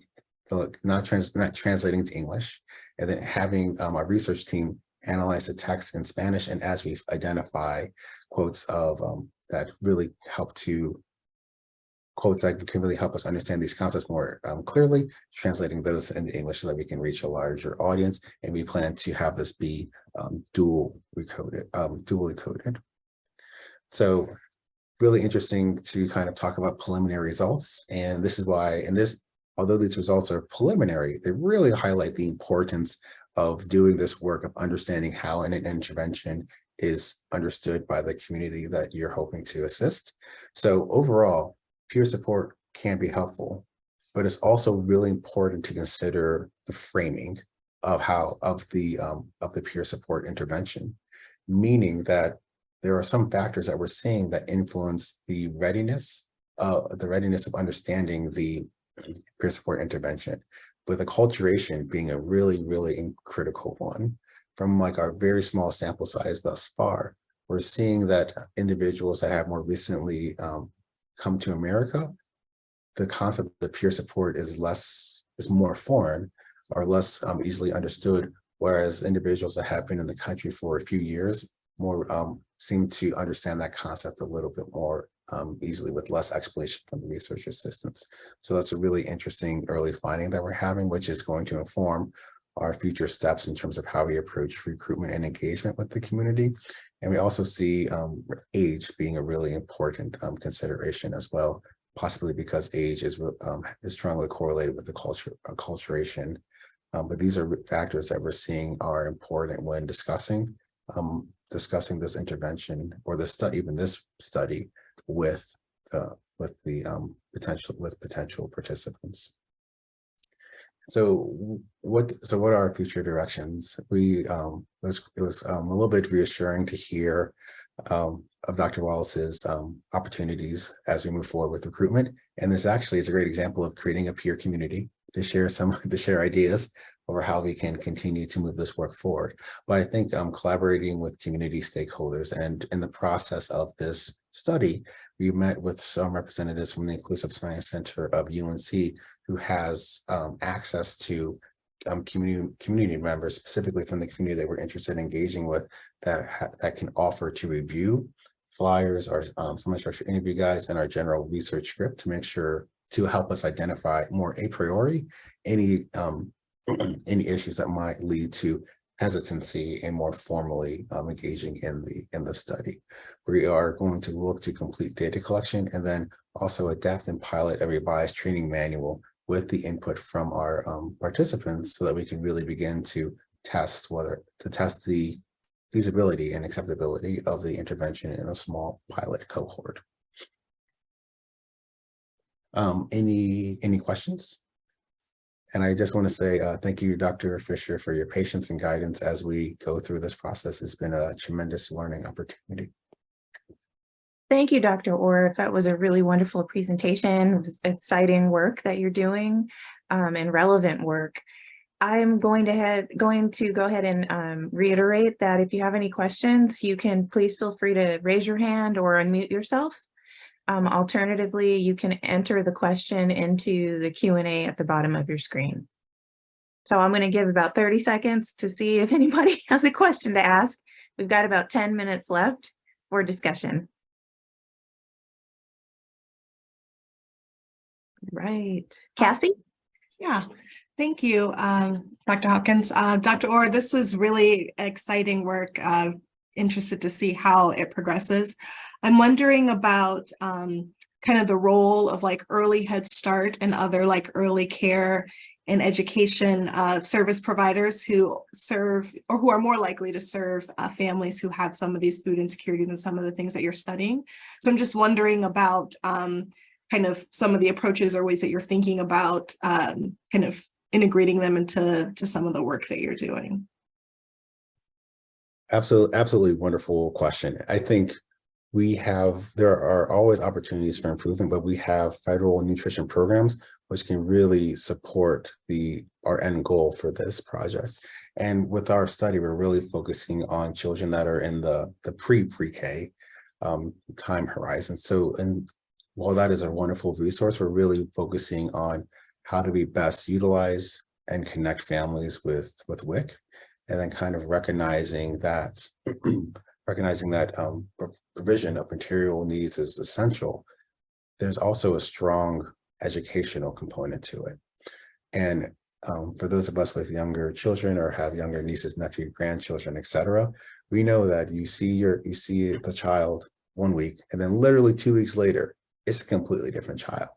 Speaker 5: not translating to English, and then having our research team analyze the text in Spanish. And as we identify quotes of that really help to quotes that can really help us understand these concepts more clearly, translating those into English so that we can reach a larger audience. And we plan to have this be dually coded. So really interesting to kind of talk about preliminary results. And this is why, although these results are preliminary, they really highlight the importance of doing this work of understanding how an intervention is understood by the community that you're hoping to assist. So overall, peer support can be helpful, but it's also really important to consider the framing of the peer support intervention, meaning that there are some factors that we're seeing that influence the readiness of understanding the peer support intervention, with acculturation being a really, really critical one. From like our very small sample size thus far, we're seeing that individuals that have more recently come to America, the concept of peer support is more foreign or less easily understood, whereas individuals that have been in the country for a few years more seem to understand that concept a little bit more easily, with less explanation from the research assistants. So that's a really interesting early finding that we're having, which is going to inform our future steps in terms of how we approach recruitment and engagement with the community. And we also see age being a really important consideration as well, possibly because age is strongly correlated with the acculturation. But these are factors that we're seeing are important when discussing this intervention or this study with potential participants. So what are our future directions? It was a little bit reassuring to hear of Dr. Wallace's opportunities as we move forward with recruitment. And this actually is a great example of creating a peer community to share ideas over how we can continue to move this work forward. But I think collaborating with community stakeholders, and in the process of this study, we met with some representatives from the Inclusive Science Center of UNC, who has access to community members, specifically from the community that we're interested in engaging with, that can offer to review flyers or some structured interview guides and our general research script to make sure to help us identify more a priori any issues that might lead to hesitancy and more formally engaging in the study. We are going to look to complete data collection and then also adapt and pilot a revised training manual with the input from our participants, so that we can really begin to test the feasibility and acceptability of the intervention in a small pilot cohort. Any questions? And I just want to say thank you, Dr. Fisher, for your patience and guidance as we go through this process. It's been a tremendous learning opportunity.
Speaker 2: Thank you, Dr. Orr. That was a really wonderful presentation. It was exciting work that you're doing and relevant work. I'm going to go ahead and reiterate that if you have any questions, you can please feel free to raise your hand or unmute yourself. Alternatively, you can enter the question into the Q&A at the bottom of your screen. So I'm going to give about 30 seconds to see if anybody has a question to ask. We've got about 10 minutes left for discussion. Right. Cassie?
Speaker 6: Yeah, thank you, Dr. Hopkins. Dr. Orr, this was really exciting work. Interested to see how it progresses. I'm wondering about kind of the role of like early Head Start and other like early care and education service providers who serve or who are more likely to serve families who have some of these food insecurities and some of the things that you're studying. So I'm just wondering about kind of some of the approaches or ways that you're thinking about kind of integrating them into some of the work that you're doing.
Speaker 5: Absolutely wonderful question. I think there are always opportunities for improvement, but we have federal nutrition programs which can really support our end goal for this project. And with our study, we're really focusing on children that are in the pre-K time horizon. So, and while that is a wonderful resource, we're really focusing on how do we best utilize and connect families with WIC, and then kind of recognizing that provision of material needs is essential. there's also a strong educational component to it. And for those of us with younger children or have younger nieces, nephews, grandchildren, etc., we know that you see the child 1 week, and then literally 2 weeks later, it's a completely different child.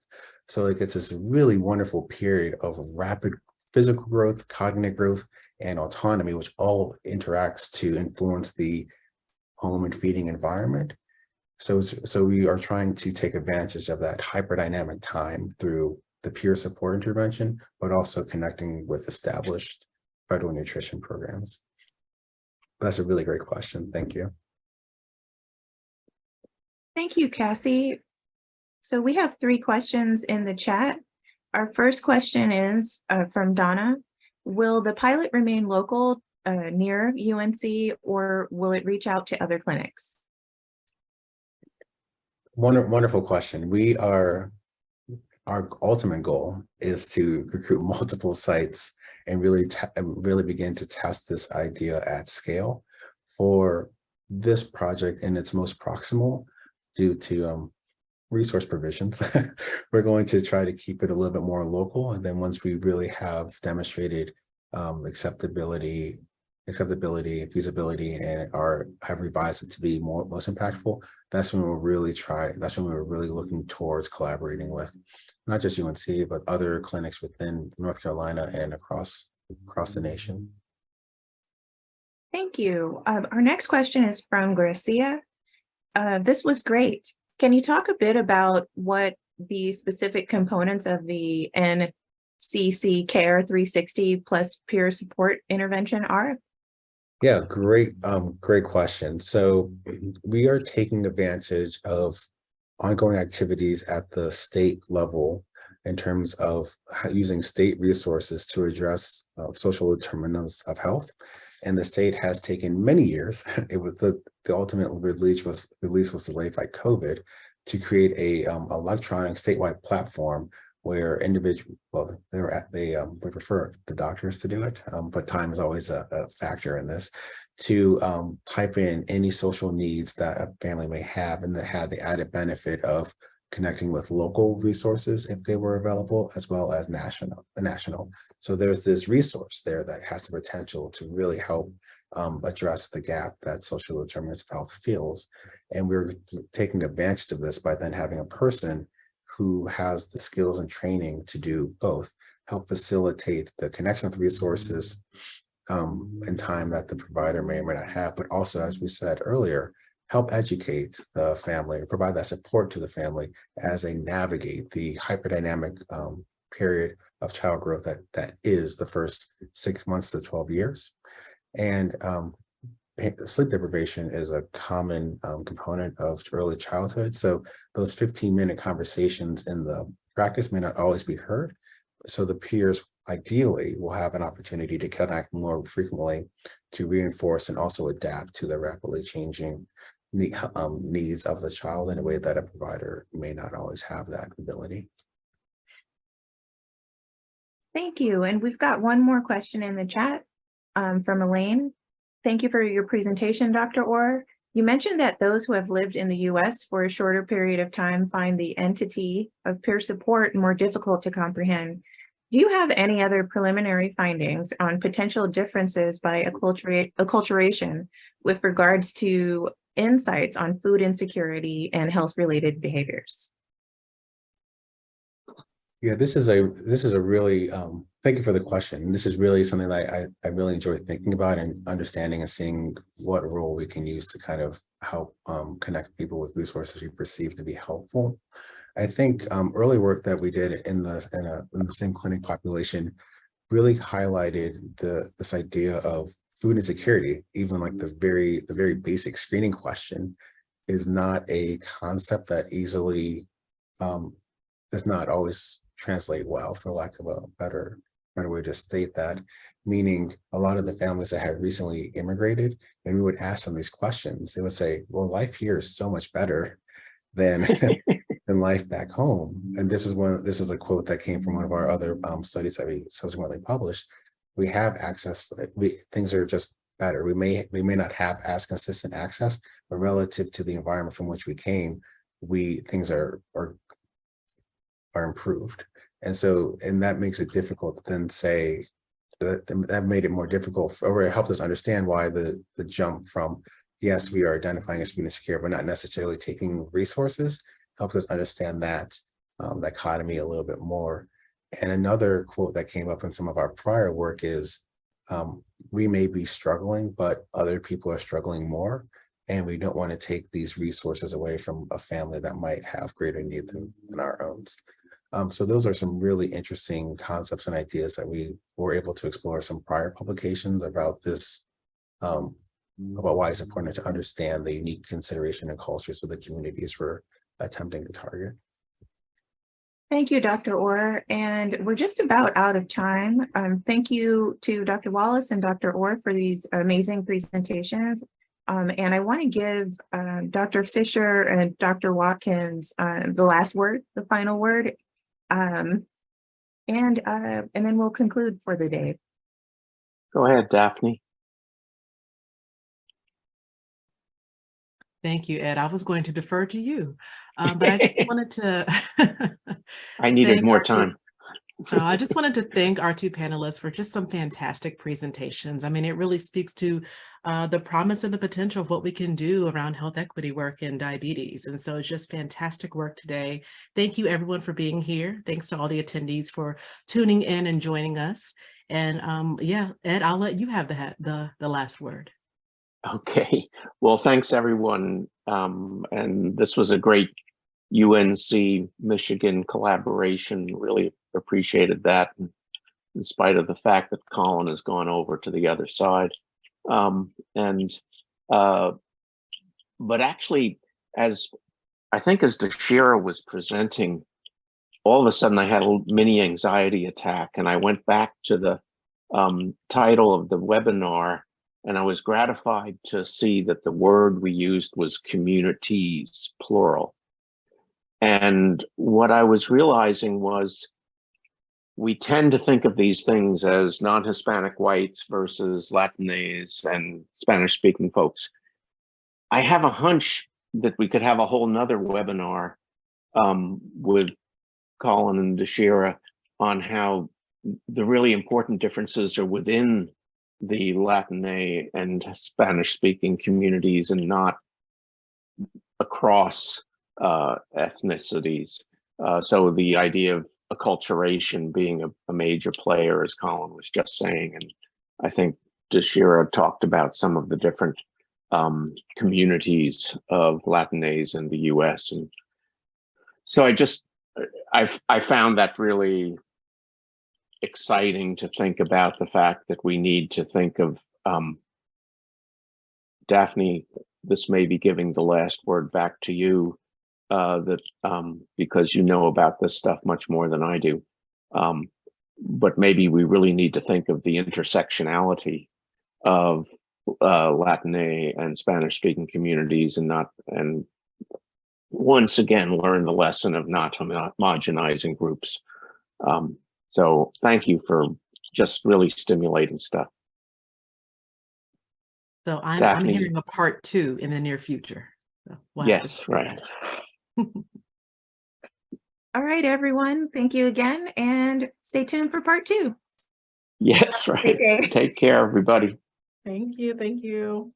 Speaker 5: So like it's this really wonderful period of rapid physical growth, cognitive growth, and autonomy, which all interacts to influence the home and feeding environment. So we are trying to take advantage of that hyperdynamic time through the peer support intervention, but also connecting with established federal nutrition programs. That's a really great question. Thank you.
Speaker 2: Thank you, Cassie. So we have 3 questions in the chat. Our first question is from Donna. Will the pilot remain local near UNC, or will it reach out to other clinics?
Speaker 5: Wonderful question. Our ultimate goal is to recruit multiple sites and really begin to test this idea at scale. For this project in its most proximal, due to resource provisions, we're going to try to keep it a little bit more local. And then once we really have demonstrated acceptability, feasibility, and have revised it to be most impactful, that's when we'll really that's when we're really looking towards collaborating with not just UNC, but other clinics within North Carolina and across the nation.
Speaker 2: Thank you. Our next question is from Gracia. This was great. Can you talk a bit about what the specific components of the NCC Care 360 plus peer support intervention are?
Speaker 5: Yeah, great question. So we are taking advantage of ongoing activities at the state level in terms of using state resources to address social determinants of health. And the state has taken many years. It was the ultimate release was delayed by COVID, to create a electronic statewide platform where they would prefer the doctors to do it, but time is always a factor in this, to type in any social needs that a family may have, and that had the added benefit of connecting with local resources if they were available, as well as national. So there's this resource there that has the potential to really help address the gap that social determinants of health feels. And we're taking advantage of this by then having a person who has the skills and training to do both, help facilitate the connection with resources in time that the provider may or may not have, but also, as we said earlier, help educate the family, or provide that support to the family as they navigate the hyperdynamic period of child growth that is the first 6 months to 12 years. And sleep deprivation is a common component of early childhood. So those 15-minute conversations in the practice may not always be heard. So the peers ideally will have an opportunity to connect more frequently to reinforce and also adapt to the rapidly changing needs of the child in a way that a provider may not always have that ability.
Speaker 2: Thank you. And we've got one more question in the chat from Elaine. Thank you for your presentation, Dr. Orr. You mentioned that those who have lived in the US for a shorter period of time find the entity of peer support more difficult to comprehend. Do you have any other preliminary findings on potential differences by acculturation with regards to insights on food insecurity and health-related behaviors?
Speaker 5: Yeah, this is a really, thank you for the question. This is really something that I really enjoy thinking about and understanding and seeing what role we can use to kind of help connect people with resources we perceive to be helpful. I think early work that we did in the same clinic population really highlighted this idea of food insecurity. Even like the very basic screening question is not a concept that easily does not always translate well, for lack of a better way to state that. Meaning a lot of the families that had recently immigrated, and we would ask them these questions, they would say, well, life here is so much better than than life back home. And this is a quote that came from one of our other studies that we subsequently published. We have access, things are just better. We may not have as consistent access, but relative to the environment from which we came, things are are improved. And so, and that makes it difficult to then say, that made it more difficult, or it helped us understand why the jump from, yes, we are identifying as food insecure, but not necessarily taking resources, helps us understand that dichotomy a little bit more. And another quote that came up in some of our prior work is, we may be struggling, but other people are struggling more. And we don't want to take these resources away from a family that might have greater need than our own. So those are some really interesting concepts and ideas that we were able to explore some prior publications about this, about why it's important to understand the unique consideration and cultures of the communities we're attempting to target.
Speaker 2: Thank you, Dr. Orr. And we're just about out of time. Thank you to Dr. Wallace and Dr. Orr for these amazing presentations. And I want to give Dr. Fisher and Dr. Watkins the last word, the final word. And then we'll conclude for the day.
Speaker 7: Go ahead, Daphne.
Speaker 1: Thank you, Ed. I was going to defer to you, but I just wanted to.
Speaker 7: I needed more time.
Speaker 1: I just wanted to thank our two panelists for just some fantastic presentations. I mean, it really speaks to the promise and the potential of what we can do around health equity work in diabetes. And so it's just fantastic work today. Thank you everyone for being here. Thanks to all the attendees for tuning in and joining us. And yeah, Ed, I'll let you have the last word.
Speaker 7: Okay, well, thanks everyone. And this was a great UNC Michigan collaboration. Really appreciated that, in spite of the fact that Colin has gone over to the other side. But actually, as I think as Deshira was presenting, all of a sudden I had a mini anxiety attack, and I went back to the title of the webinar, and I was gratified to see that the word we used was communities, plural. And what I was realizing was we tend to think of these things as non-Hispanic whites versus Latinx and Spanish-speaking folks. I have a hunch that we could have a whole nother webinar with Colin and Deshira on how the really important differences are within the Latinx and Spanish-speaking communities and not across ethnicities. So the idea of acculturation being a major player, as Colin was just saying, and I think Deshira talked about some of the different communities of Latinx in the US. And so I found that really exciting to think about the fact that we need to think of, Daphne, this may be giving the last word back to you, because you know about this stuff much more than I do. But maybe we really need to think of the intersectionality of Latinx and Spanish-speaking communities, and once again learn the lesson of not homogenizing groups. So thank you for just really stimulating stuff.
Speaker 1: So I'm hearing a part 2 in the near future. So we'll
Speaker 7: yes, right.
Speaker 2: All right, everyone. Thank you again, and stay tuned for part 2.
Speaker 7: Yes, right. Take care, everybody.
Speaker 3: Thank you. Thank you.